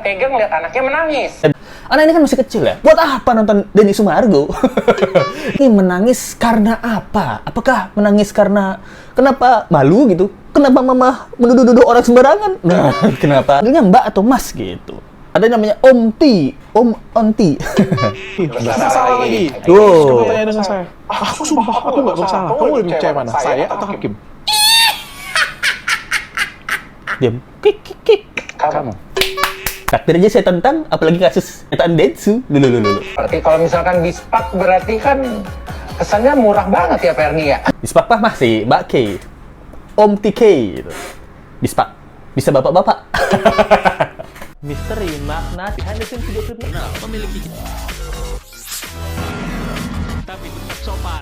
tega ngeliat anaknya menangis. Anak ini kan masih kecil ya. Buat apa nonton Denny Sumargo? Ini menangis karena apa? Apakah menangis karena kenapa malu gitu? Kenapa mama menuduh-nuduh orang sembarangan? Nah, kenapa? Adanya Mbak atau Mas gitu. Ada yang namanya Om Ti, Om Onti. Salah lagi. Wow. Coba tanya dengan saya. Aku sumpah, aku nggak bersalah. Kamu lebih percaya mana? Saya atau hakim? Diam. Kik, kik, kik. Kamu. Takdir aja saya tentang, apalagi kasus etaan Densu. Lulu. Berarti kalau misalkan di SPAK berarti kan kesannya murah banget ya Ferni ya? Di SPAK mah masih Mbak K. Om TK gitu. Di SPAK. Bisa bapak-bapak. Misteri makna behind the scenes video klip memiliki tapi tetap sopan.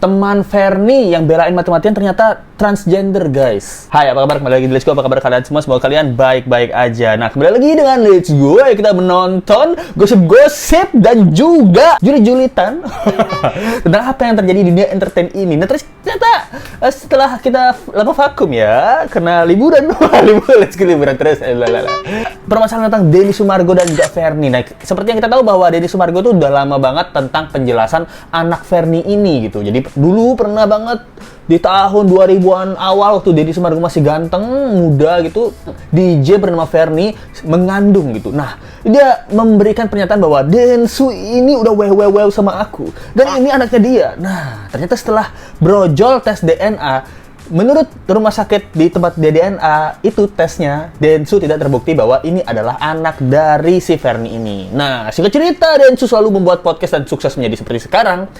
Teman Ferni yang belain mati-matian ternyata transgender, guys. Hai, apa kabar? Kembali lagi di Let's Go. Apa kabar kalian semua? Semoga kalian baik-baik aja. Nah, kembali lagi dengan Let's Go. Ya, kita menonton gosip-gosip dan juga julit-julitan tentang apa yang terjadi di dunia entertain ini. Nah, ternyata setelah kita lama vakum ya, kena liburan. Let's Go liburan terus. Permasalahan tentang Denny Sumargo dan juga Ferni. Nah, seperti yang kita tahu bahwa Denny Sumargo tuh udah lama banget tentang penjelasan anak Ferni ini gitu. Jadi dulu pernah banget di tahun 2000-an awal waktu Denny Sumargo masih ganteng, muda gitu, DJ bernama Ferni mengandung gitu. Nah, dia memberikan pernyataan bahwa Densu ini udah wew sama aku dan ini anaknya dia. Nah, ternyata setelah brojol tes DNA, menurut rumah sakit di tempat dia DNA, itu tesnya Densu tidak terbukti bahwa ini adalah anak dari si Ferni ini. Nah, singkat cerita, Densu selalu membuat podcast dan sukses menjadi seperti sekarang.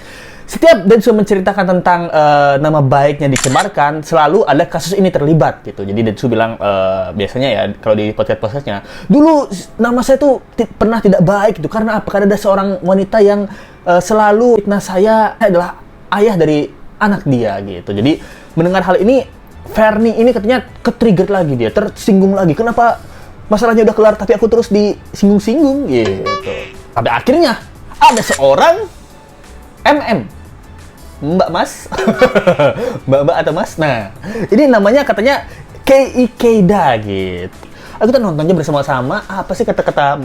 Setiap Densu menceritakan tentang nama baiknya dicemarkan, selalu ada kasus ini terlibat gitu. Jadi Densu bilang biasanya ya kalau di podcast-podcastnya, dulu nama saya tuh pernah tidak baik gitu. Karena apa? Karena ada seorang wanita yang selalu fitnah saya adalah ayah dari anak dia gitu. Jadi mendengar hal ini, Ferni ini katanya ke-trigger lagi, dia tersinggung lagi. Kenapa masalahnya udah kelar tapi aku terus disinggung-singgung gitu. Sampai akhirnya ada seorang Mbak Mas, Mbak atau Mas. Nah, ini namanya katanya Keikeda gitu. Aku tuh nontonnya bersama-sama. Apa sih kata-kata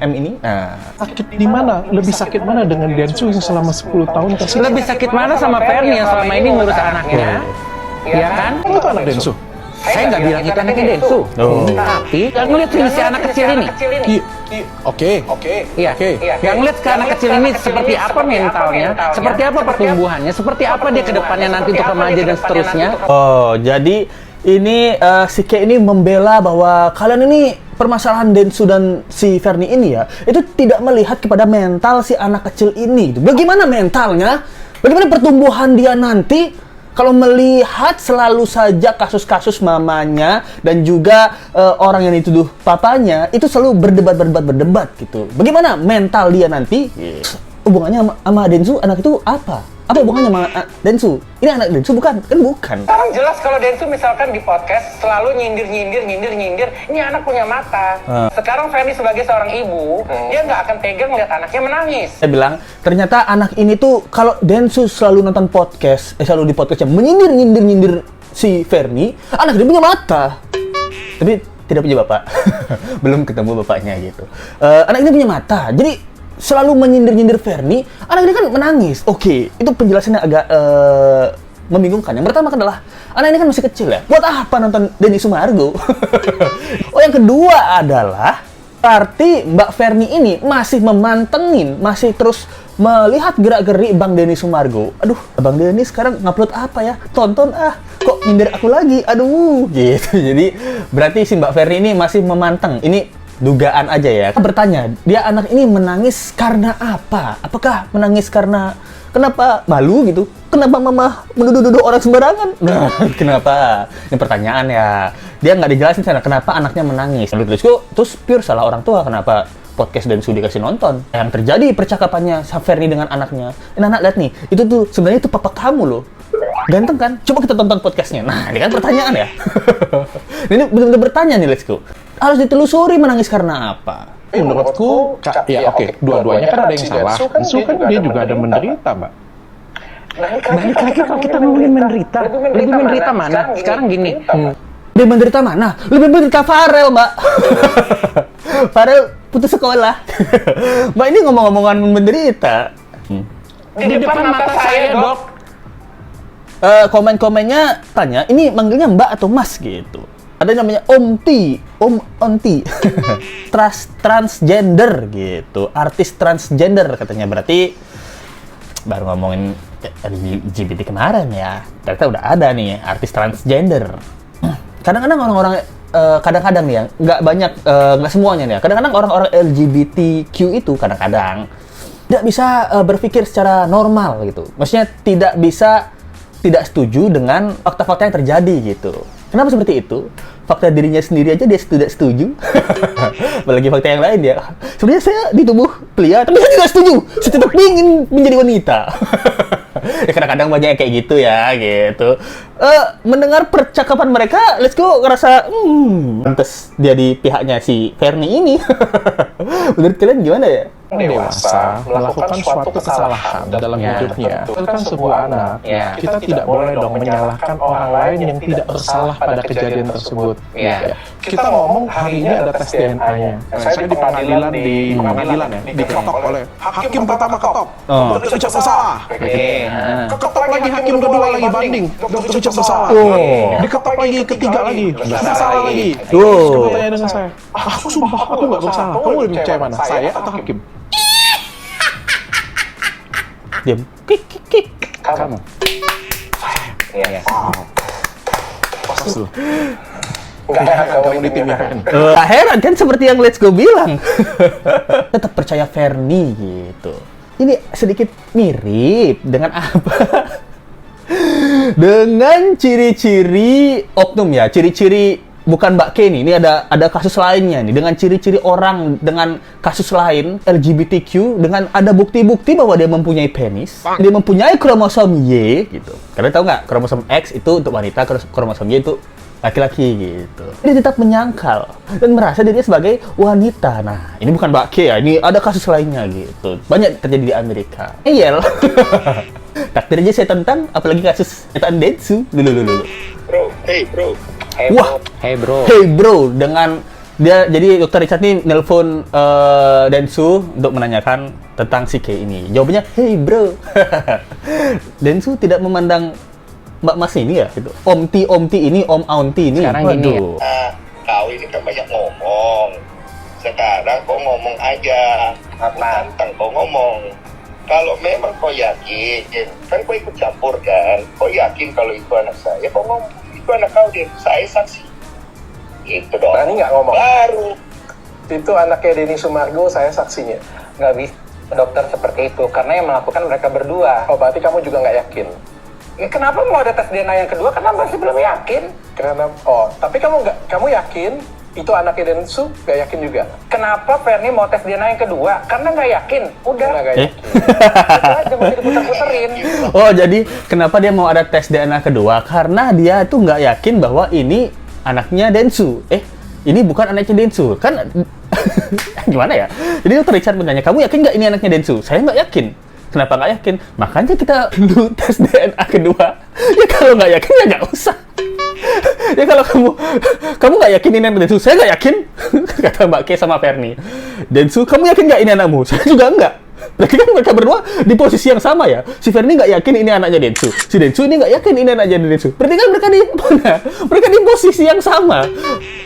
ini? Nah, Sakit di mana? Lebih sakit mana dengan Densu yang selama 10 tahun tersiksa? Lebih sakit mana sama Ferni yang selama ini ngurus anaknya? Iya kan? Kamu tuh anak Densu? Saya nggak bilang itu anaknya Densu. Tapi yang ngeliat si anak kecil ini. Oke. Iya. Yang ngeliat ke anak kecil ini seperti apa mentalnya, seperti apa pertumbuhannya, seperti apa dia ke depannya nanti untuk remaja dan seterusnya. oh, jadi ini si K ini membela bahwa kalian ini permasalahan Densu dan si Ferni ini ya, itu tidak melihat kepada mental si anak kecil ini. Bagaimana mentalnya? Bagaimana pertumbuhan dia nanti? Kalau melihat selalu saja kasus-kasus mamanya dan juga orang yang dituduh papanya itu selalu berdebat gitu. Bagaimana mental dia nanti? Hubungannya sama Densu, anak itu apa? Apa hubungannya sama Densu? Ini anak Densu bukan? Kan bukan. Sekarang jelas kalau Densu misalkan di podcast selalu nyindir, ini anak punya mata. Sekarang Ferni sebagai seorang ibu, dia nggak akan tega ngeliat anaknya menangis. Saya bilang, ternyata anak ini tuh kalau Densu selalu nonton podcast, selalu di podcastnya menyindir si Ferni, anak dia punya mata. Tapi tidak punya bapak. Belum ketemu bapaknya gitu. Anak ini punya mata. Jadi selalu menyindir Ferni, anak ini kan menangis. Oke, itu penjelasannya agak membingungkan. Yang pertama adalah anak ini kan masih kecil ya. Buat apa nonton Denny Sumargo? Oh, yang kedua adalah berarti Mbak Ferni ini masih memantengin, masih terus melihat gerak-gerik Bang Denny Sumargo. Aduh, Bang Denny sekarang ngupload apa ya? Tonton kok nyindir aku lagi? Aduh, gitu. Jadi berarti si Mbak Ferni ini masih memanteng. Ini dugaan aja ya. Bertanya, dia anak ini menangis karena apa? Apakah menangis karena kenapa malu gitu? Kenapa mama menuduh-nuduh orang sembarangan? Nah, kenapa? Ini pertanyaan ya. Dia nggak dijelasin sana kenapa anaknya menangis. Lalu terus pure salah orang tua kenapa podcast Densu dikasih nonton. Yang terjadi percakapannya Ferni dengan anaknya. Ini anak lihat nih, itu tuh sebenarnya itu papa kamu loh. Ganteng kan? Coba kita tonton podcastnya. Nah, ini kan pertanyaan ya. Ini benar-benar bertanya nih, Let's Go. Harus ditelusuri menangis karena apa? Menurutku, ya oke. Dua-duanya kan ada yang salah. Densu kan dia juga ada menderita, Mbak. Lagi kalau kita ngomongin menderita, lebih menderita mana? Sekarang gini. Lebih menderita mana? Lebih menderita Farel, Mbak. Farel putus sekolah. Mbak ini ngomong-ngomongan menderita. Di depan mata saya, Dok. Komen-komennya tanya, ini manggilnya Mbak atau Mas gitu. Ada namanya Om Onti. Transgender gitu. Artis transgender katanya. Berarti baru ngomongin LGBT kemarin ya. Ternyata udah ada nih artis transgender. Kadang-kadang orang-orang kadang-kadang nih ya, nggak banyak, nggak semuanya nih ya. Kadang-kadang orang-orang LGBTQ itu kadang-kadang tidak bisa berpikir secara normal gitu. Maksudnya tidak setuju dengan fakta-fakta yang terjadi gitu. Kenapa seperti itu? Fakta dirinya sendiri aja dia tidak setuju. Apalagi fakta yang lain ya. Sebenarnya saya di tubuh pria, tapi saya tidak setuju. Saya tetap ingin menjadi wanita. Ya kadang-kadang banyak kayak gitu ya, gitu. Mendengar percakapan mereka, let's go ngerasa, pantes dia di pihaknya si Fernie ini. Menurut kalian gimana ya? Dewasa melakukan suatu kesalahan dalam hidupnya. Itu kan sebuah anak. Kita tidak boleh dong menyalahkan orang lain yang tidak bersalah pada kejadian tersebut. Kita ngomong hari ini ada tes DNA-nya. Saya di pengadilan ya, diketok oleh hakim pertama ketok. Dokter Richard bersalah. Ketok lagi hakim kedua lagi banding. Dokter Richard bersalah. Diketok lagi ketiga lagi. Bersalah lagi. Coba tanya dengan saya. Aku sumpah aku nggak bersalah. Kamu lebih percaya mana? Saya atau hakim? Diam. Kik. Kamu. Iya. Pasti loh. Kamu di timnya kan? Gak heran kan seperti yang Let's Go bilang. Tetap percaya Fernie gitu. Ini sedikit mirip dengan apa? Dengan ciri-ciri oknum ya, ciri-ciri bukan Mbak Kenny, ini ada kasus lainnya nih, dengan ciri-ciri orang dengan kasus lain LGBTQ, dengan ada bukti-bukti bahwa dia mempunyai penis, dia mempunyai kromosom Y gitu. Karena tahu nggak, kromosom X itu untuk wanita, kromosom Y itu laki-laki gitu. Dia tetap menyangkal dan merasa dirinya sebagai wanita. Nah, ini bukan Mbak K ya, ini ada kasus lainnya gitu. Banyak terjadi di Amerika. Eyel. Takdir aja saya tentang, apalagi kasus setan Densu. Dulu. Bro. Wah, hey bro, dengan dia jadi Dr. Richard ini nelpon Densu untuk menanyakan tentang si K ini. Jawabannya, hey bro. Densu tidak memandang Mbak Mas ini ya, gitu. Omti ini, Om Aunty ini. Sekarang gini ya. Kau ini kan banyak ngomong. Sekarang kau ngomong aja. Tantang kau ngomong. Kalau memang kau yakin, kan kau ikut campur kan. Kau yakin kalau itu anak saya, kau ngomong. Itu anak kau, dia saya saksi. Itu dong. Berani nggak ngomong? Baru. Itu anaknya Denny Sumargo, saya saksinya. Nggak bisa dokter seperti itu, karena yang melakukan mereka berdua. Oh, berarti kamu juga nggak yakin? Ya, kenapa mau ada tes DNA yang kedua? Karena masih belum yakin. Tapi kamu yakin itu anaknya Densu? Nggak yakin juga? Kenapa Fernie mau tes DNA yang kedua? Karena nggak yakin. Udah. Nggak yakin. Itu aja masih diputer-puterin. Oh, jadi kenapa dia mau ada tes DNA kedua? Karena dia tuh nggak yakin bahwa ini anaknya Densu. Ini bukan anaknya Densu. Kan gimana ya? Jadi Dr. Richard bertanya, kamu yakin nggak ini anaknya Densu? Saya nggak yakin. Kenapa nggak yakin? Makanya kita dulu tes DNA kedua. Ya kalau nggak yakin ya nggak usah. Ya kalau kamu nggak yakin ini anak Densu, saya nggak yakin. Kata Mbak K sama Fernie. Densu, kamu yakin nggak ini anakmu? Saya juga nggak. Berarti kan mereka berdua di posisi yang sama ya. Si Fernie nggak yakin ini anaknya Densu. Si Densu ini nggak yakin ini anaknya Densu. Berarti kan mereka di mana? Mereka di posisi yang sama.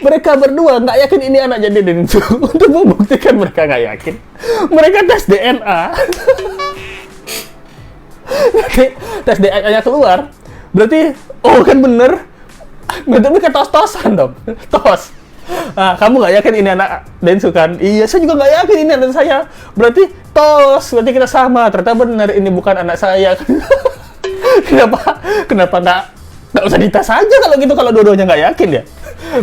Mereka berdua nggak yakin ini anaknya Densu. Untuk membuktikan mereka nggak yakin, mereka tes DNA. Berarti tes DNA-nya keluar. Berarti, oh kan bener. Berarti ke tos-tosan dong. Tos. Nah, kamu nggak yakin ini anak Densu kan? Iya, saya juga nggak yakin ini anak saya. Berarti tos. Berarti kita sama. Ternyata bener ini bukan anak saya. Kenapa nggak usah dites aja kalau gitu, kalau dua-duanya nggak yakin ya?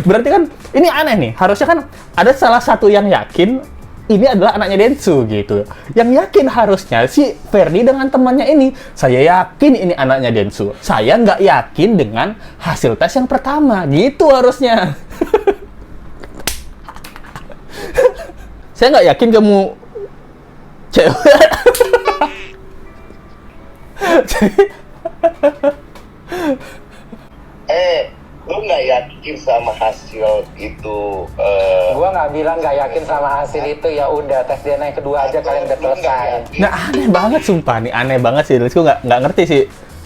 Berarti kan ini aneh nih. Harusnya kan ada salah satu yang yakin ini adalah anaknya Densu gitu. Yang yakin harusnya si Fernie dengan temannya ini. Saya yakin ini anaknya Densu. Saya nggak yakin dengan hasil tes yang pertama. Gitu harusnya. Saya nggak yakin kamu cewek. Lu nggak yakin sama hasil itu? Gua nggak bilang nggak yakin sama hasil itu, ya udah tes DNA yang kedua aja kalian udah selesai. Nah, aneh banget sumpah nih, aneh banget sih. Gue nggak ngerti sih.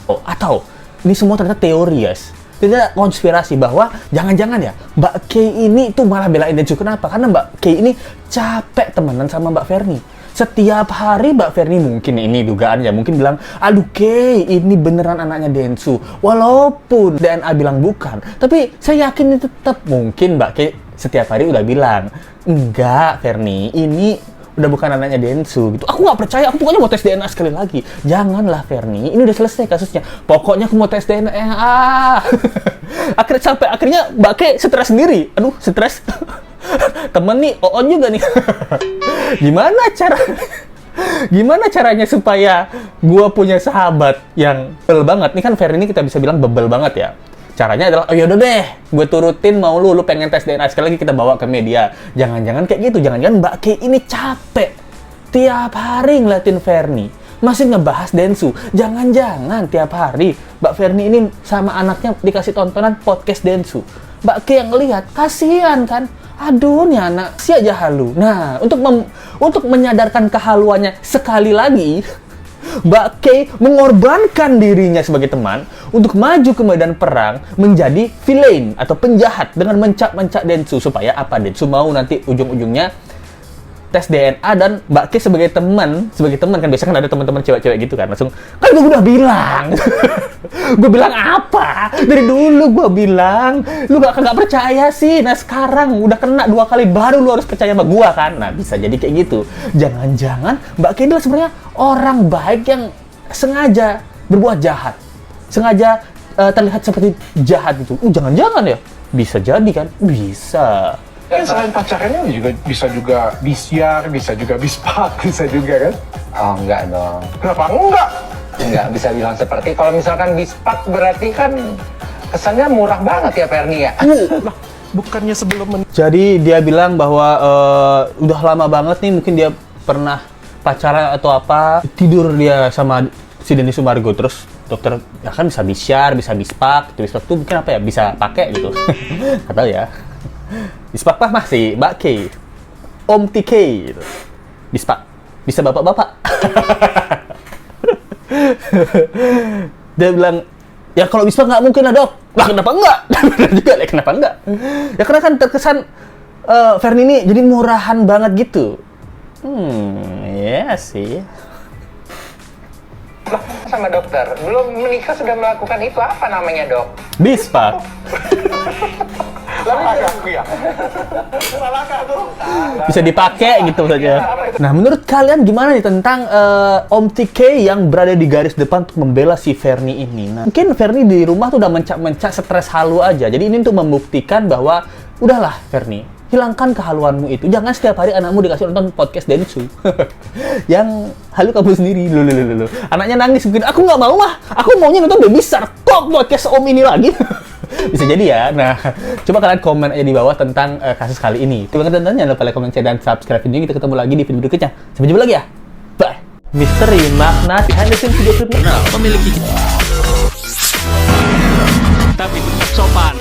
Oh, atau ini semua ternyata teori, guys. Ternyata konspirasi bahwa jangan-jangan ya Mbak Kay ini tuh malah belain Densu. Kenapa? Karena Mbak Kay ini capek temenan sama Mbak Ferni. Setiap hari Mbak Ferni mungkin ini dugaan ya, mungkin bilang, aduh Kay, ini beneran anaknya Densu. Walaupun DNA bilang bukan, tapi saya yakin ini tetap mungkin Mbak Kay setiap hari udah bilang, enggak Ferni, ini udah bukan anaknya Densu gitu. Aku nggak percaya, aku pokoknya mau tes DNA sekali lagi. Janganlah Ferni, ini udah selesai kasusnya. Pokoknya aku mau tes DNA. Akhirnya Mbak Kay stres sendiri. Aduh, stres. Temen nih, Oon juga nih. Gimana caranya supaya gua punya sahabat yang bebel banget? Ini kan Ferni ini kita bisa bilang bebel banget ya. Caranya adalah, oh yaudah deh, gue turutin mau lu pengen tes DNA sekali lagi, kita bawa ke media. Jangan-jangan kayak gitu, jangan-jangan Mbak Kay ini capek. Tiap hari ngeliatin Ferni, masih ngebahas Densu. Jangan-jangan tiap hari Mbak Ferni ini sama anaknya dikasih tontonan podcast Densu. Mbak Kay yang ngelihat, kasihan kan? Aduh, nih anak, si aja halu. Nah, untuk menyadarkan kehaluannya sekali lagi, Mbak Kay mengorbankan dirinya sebagai teman untuk maju ke medan perang menjadi villain atau penjahat dengan mencak-mencak Densu supaya apa? Densu mau nanti ujung-ujungnya tes DNA dan Mbak Kay sebagai teman kan biasanya kan ada teman-teman cewek-cewek gitu kan, langsung kan gue udah bilang. Gue bilang apa? Dari dulu gue bilang, lu gak percaya sih. Nah sekarang udah kena 2 kali baru lu harus percaya sama gue kan. Nah bisa jadi kayak gitu. Jangan-jangan Mbak Kay adalah sebenarnya orang baik yang sengaja berbuat jahat. Sengaja terlihat seperti jahat gitu. Jangan-jangan ya? Bisa jadi kan? Bisa. Kan selain pacarannya bisa juga bisyar, bisa juga bispak, bisa juga kan? Oh enggak dong. Kenapa enggak? Nggak bisa bilang seperti, kalau misalkan bispak berarti kan kesannya murah banget ya Ferni ya. Lah, bukannya sebelum Jadi dia bilang bahwa udah lama banget nih, mungkin dia pernah pacaran atau apa, tidur dia sama si Denny Sumargo, terus dokter ya kan bisa bisyar, bisa bispak. Bispak tuh mungkin apa ya, bisa pakai gitu. Nggak tahu ya. Bispak mah masih Mbak Kay, Om TK gitu. Bispak bisa bapak-bapak. Dia bilang, ya kalau bispak nggak mungkin lah dok. Lah kenapa enggak? Benar juga lah, kenapa enggak? Ya karena kan terkesan Ferni ini jadi murahan banget gitu. Ya sih. Lah, sama dokter, belum menikah sudah melakukan itu, apa namanya dok? Bispak. Bisa dipakai gitu saja. Nah, menurut kalian gimana nih tentang Om TK yang berada di garis depan untuk membela si Ferni ini? Nah, mungkin Ferni di rumah tuh udah mencak-mencak stres halu aja. Jadi ini untuk membuktikan bahwa udahlah Ferni, hilangkan kehaluanmu itu. Jangan setiap hari anakmu dikasih nonton podcast Densu. Yang halu kamu sendiri. Loh. Anaknya nangis mungkin, aku nggak mau mah. Aku maunya nonton Baby Shark. Kok podcast Om ini lagi? Bisa jadi ya. Nah, coba kalian komen aja di bawah tentang kasus kali ini. Terima kasih tonton, jangan lupa like, comment, share, dan subscribe video. Kita ketemu lagi di video berikutnya. Sampai jumpa lagi ya. Bye. Misteri makna behind the scenes video klip Nah, memiliki tapi tetap sopan.